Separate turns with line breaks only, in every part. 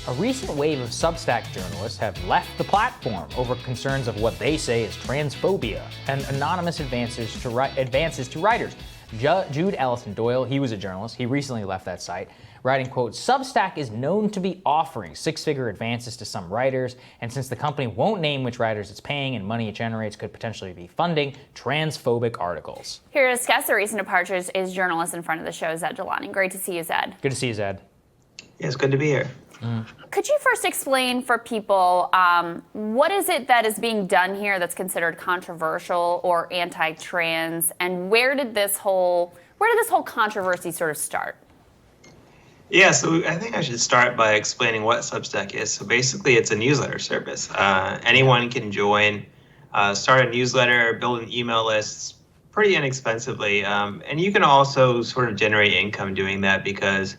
A recent wave of Substack journalists have left the platform over concerns of what they say is transphobia and anonymous advances to writers. Jude Ellison Doyle, he was a journalist. He recently left that site, writing, quote, Substack is known to be offering six-figure advances to some writers, and since the company won't name which writers it's paying and money it generates could potentially be funding transphobic articles.
Here to discuss the recent departures is journalist in front of the show, Zaid Jilani. Great to see you, Zaid.
Good to see you, Zaid.
Yeah, it's good to be here.
Could you first explain for people what is it that is being done here that's considered controversial or anti-trans, and where did this whole controversy sort of start?
Yeah, so I think I should start by explaining what Substack is. So basically, it's a newsletter service. Anyone can join, start a newsletter, build an email list pretty inexpensively, and you can also sort of generate income doing that because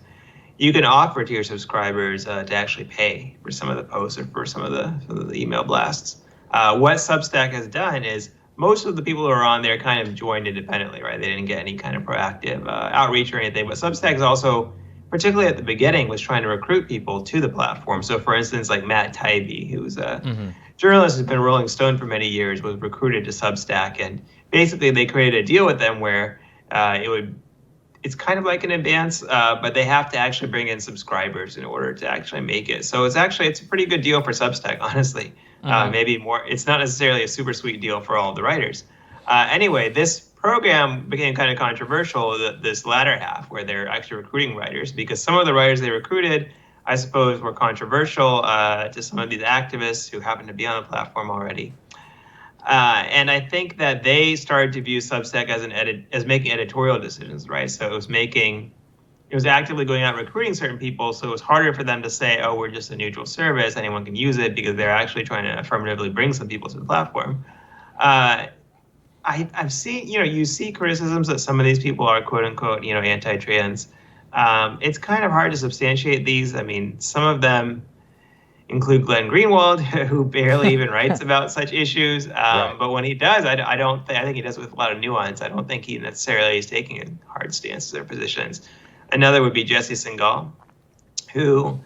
you can offer to your subscribers to actually pay for some of the posts or for some of the email blasts. What Substack has done is most of the people who are on there kind of joined independently, right? They didn't get any kind of proactive outreach or anything. But Substack is also, particularly at the beginning, was trying to recruit people to the platform. So, for instance, like Matt Taibbi, who's a journalist who's been Rolling Stone for many years, was recruited to Substack, and basically they created a deal with them where it's kind of like an advance, but they have to actually bring in subscribers in order to actually make it. So it's a pretty good deal for Substack, honestly. Maybe more. It's not necessarily a super sweet deal for all of the writers. Anyway, this program became kind of controversial, this latter half, where they're actually recruiting writers, because some of the writers they recruited, I suppose, were controversial to some of these activists who happen to be on the platform already. And I think that they started to view Substack as making editorial decisions, right? So it was actively going out recruiting certain people, so it was harder for them to say, oh, we're just a neutral service, anyone can use it, because they're actually trying to affirmatively bring some people to the platform. I've seen, you see criticisms that some of these people are quote unquote, anti-trans. It's kind of hard to substantiate these. I mean, some of them include Glenn Greenwald, who barely even writes about such issues.
Right.
But when he does, I think he does it with a lot of nuance. I don't think he necessarily is taking a hard stance to their positions. Another would be Jesse Singal, who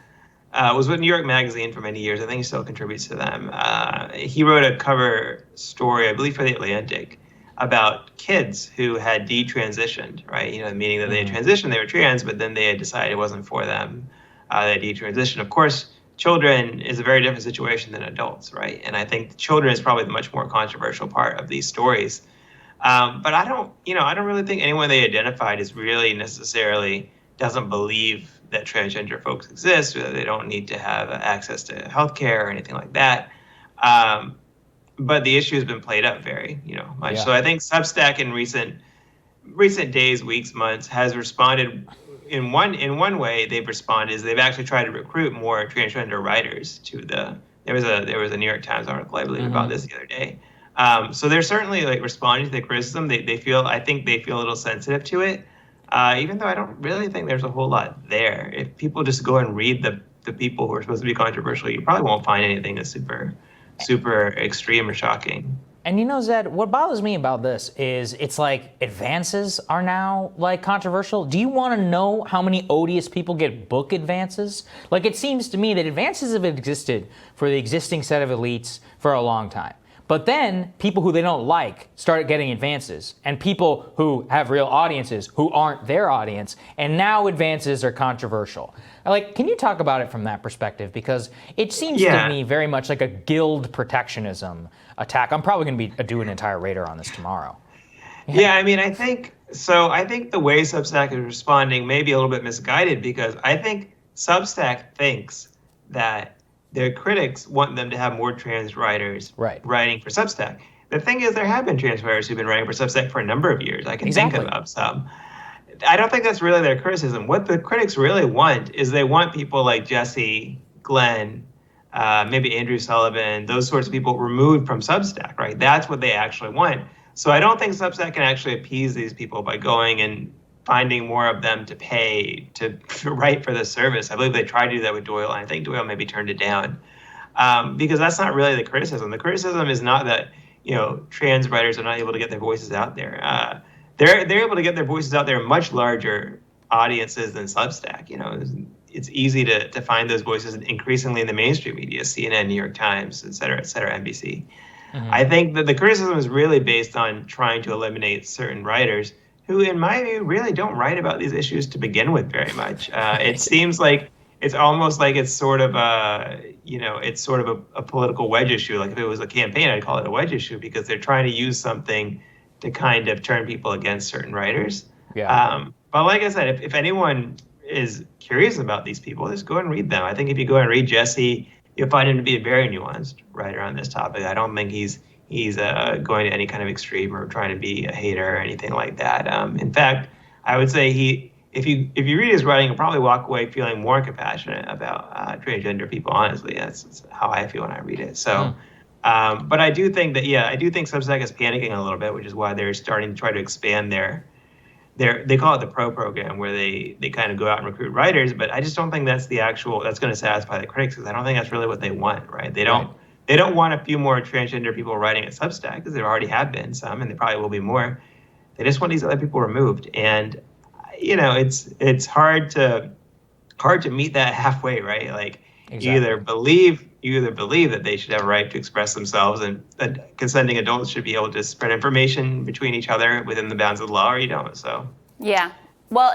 was with New York Magazine for many years. I think he still contributes to them. He wrote a cover story, I believe, for The Atlantic about kids who had detransitioned, right? Meaning that they had transitioned, they were trans, but then they had decided it wasn't for them. They detransitioned. Of course, children is a very different situation than adults, right? And I think children is probably the much more controversial part of these stories. But I don't really think anyone they identified is really necessarily doesn't believe that transgender folks exist, or that they don't need to have access to healthcare or anything like that. But the issue has been played up very, much.
Yeah.
So I think Substack in recent days, weeks, months has responded in one way. They've responded is they've actually tried to recruit more transgender writers to there was a New York Times article, I believe, about this the other day. So they're certainly responding to the criticism. I think they feel a little sensitive to it, even though I don't really think there's a whole lot there. If people just go and read the people who are supposed to be controversial, you probably won't find anything that's super extreme or shocking.
And Zaid, what bothers me about this is it's like advances are now controversial. Do you want to know how many odious people get book advances? It seems to me that advances have existed for the existing set of elites for a long time. But then people who they don't like start getting advances, and people who have real audiences who aren't their audience, and now advances are controversial. Can you talk about it from that perspective? Because it seems to me very much like a guild protectionism attack. I'm probably going to do an entire radar on this tomorrow.
Yeah, I think the way Substack is responding may be a little bit misguided, because I think Substack thinks that their critics want them to have more trans writers writing for Substack. The thing is, there have been trans writers who've been writing for Substack for a number of years. I can think of some. I don't think that's really their criticism. What the critics really want is they want people like Jesse, Glenn, maybe Andrew Sullivan, those sorts of people removed from Substack, right? That's what they actually want. So I don't think Substack can actually appease these people by going and finding more of them to pay to write for the service. I believe they tried to do that with Doyle, and I think Doyle maybe turned it down, because that's not really the criticism. The criticism is not that trans writers are not able to get their voices out there. They're able to get their voices out there in much larger audiences than Substack. it's easy to find those voices increasingly in the mainstream media, CNN, New York Times, et cetera, NBC. I think that the criticism is really based on trying to eliminate certain writers who, in my view, really don't write about these issues to begin with very much. It seems like it's almost like it's sort of a political wedge issue. Like if it was a campaign, I'd call it a wedge issue because they're trying to use something to kind of turn people against certain writers.
Yeah.
But like I said, if anyone is curious about these people, just go and read them. I think if you go and read Jesse, you'll find him to be a very nuanced writer on this topic. I don't think he's going to any kind of extreme or trying to be a hater or anything like that. In fact, I would say if you read his writing, you'll probably walk away feeling more compassionate about transgender people. Honestly, that's how I feel when I read it. So, but I do think Substack is panicking a little bit, which is why they're starting to try to expand they call it the Pro program, where they kind of go out and recruit writers. But I just don't think that's going to satisfy the critics, because I don't think that's really what they want, right? They don't want a few more transgender people writing at Substack, because there already have been some, and there probably will be more. They just want these other people removed, and it's hard to meet that halfway, right? Like exactly. You either believe that they should have a right to express themselves, and that consenting adults should be able to spread information between each other within the bounds of the law, or you don't. So
yeah. Well,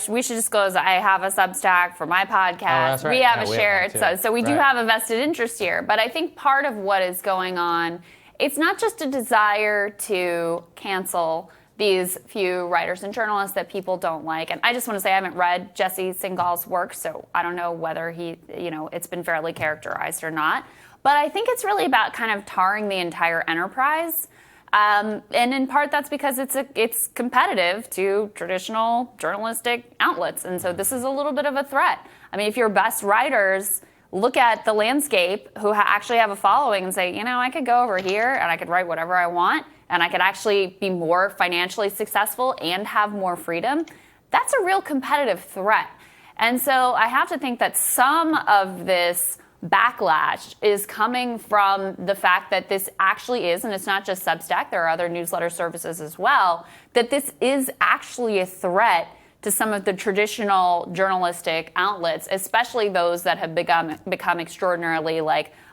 we should disclose I have a Substack for my podcast. Oh, that's right. We have a shared, so we do have a vested interest here. But I think part of what is going on, it's not just a desire to cancel these few writers and journalists that people don't like. And I just want to say I haven't read Jesse Singal's work, so I don't know whether it's been fairly characterized or not. But I think it's really about kind of tarring the entire enterprise. And in part, that's because it's competitive to traditional journalistic outlets. And so this is a little bit of a threat. I mean, if your best writers look at the landscape who actually have a following and say, I could go over here and I could write whatever I want, and I could actually be more financially successful and have more freedom, that's a real competitive threat. And so I have to think that some of this backlash is coming from the fact that this actually is, and it's not just Substack, there are other newsletter services as well, that this is actually a threat to some of the traditional journalistic outlets, especially those that have become extraordinarily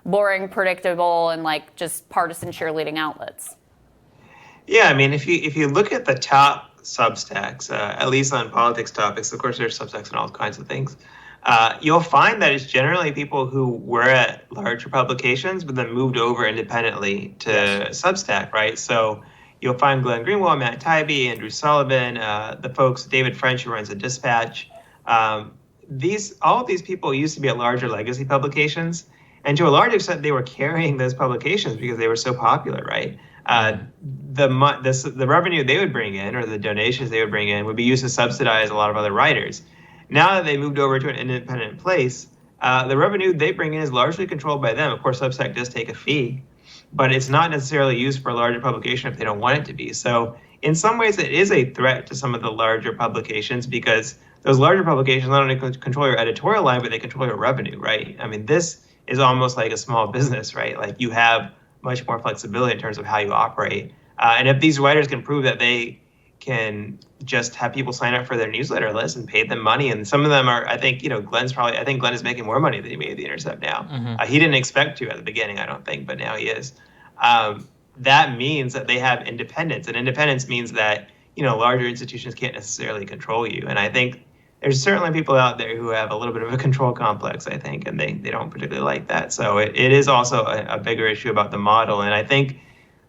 boring, predictable, and just partisan cheerleading outlets.
Yeah, I mean, if you look at the top Substacks, at least on politics topics, of course there's Substacks on all kinds of things, you'll find that it's generally people who were at larger publications but then moved over independently to Substack, right? So you'll find Glenn Greenwald, Matt Taibbi, Andrew Sullivan, the folks, David French, who runs a Dispatch. All of these people used to be at larger legacy publications, and to a large extent, they were carrying those publications because they were so popular, right? The revenue they would bring in, or the donations they would bring in, would be used to subsidize a lot of other writers. Now that they moved over to an independent place, the revenue they bring in is largely controlled by them. Of course, Substack does take a fee, but it's not necessarily used for a larger publication if they don't want it to be. So in some ways, it is a threat to some of the larger publications, because those larger publications not only control your editorial line, but they control your revenue, right? I mean, this is almost like a small business, right? Like you have much more flexibility in terms of how you operate. And if these writers can prove that they can just have people sign up for their newsletter list and pay them money, and some of them are, I think Glenn is making more money than he made at The Intercept now. Mm-hmm. He didn't expect to at the beginning, I don't think, but now he is. That means that they have independence, and independence means that, larger institutions can't necessarily control you. And I think there's certainly people out there who have a little bit of a control complex, I think, and they don't particularly like that. So it is also a bigger issue about the model. And I think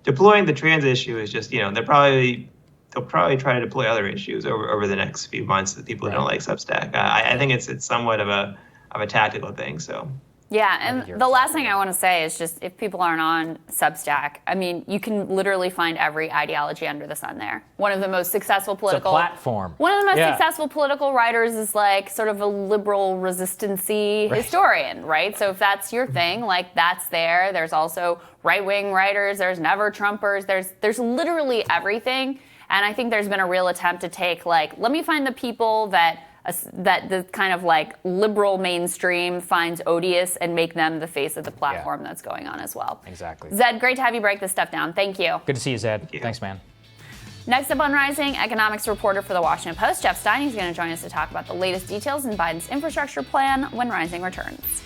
deploying the trans issue is just, they'll probably try to deploy other issues over the next few months that people who don't like Substack. I think it's somewhat of a tactical thing. So.
Yeah, and the last thing I want to say is just, if people aren't on Substack, I mean, you can literally find every ideology under the sun there. One of the most successful political...
It's a platform.
One of the most successful political writers is sort of a liberal resistance-y historian, right? So if that's your thing, that's there. There's also right-wing writers. There's never-Trumpers. There's literally everything. And I think there's been a real attempt to take, let me find the people that the kind of liberal mainstream finds odious and make them the face of the platform that's going on as well.
Exactly.
Zaid, great to have you break this stuff down. Thank you.
Good to see you, Zaid. Thanks, man.
Next up on Rising, economics reporter for the Washington Post, Jeff Stein, is going to join us to talk about the latest details in Biden's infrastructure plan when Rising returns.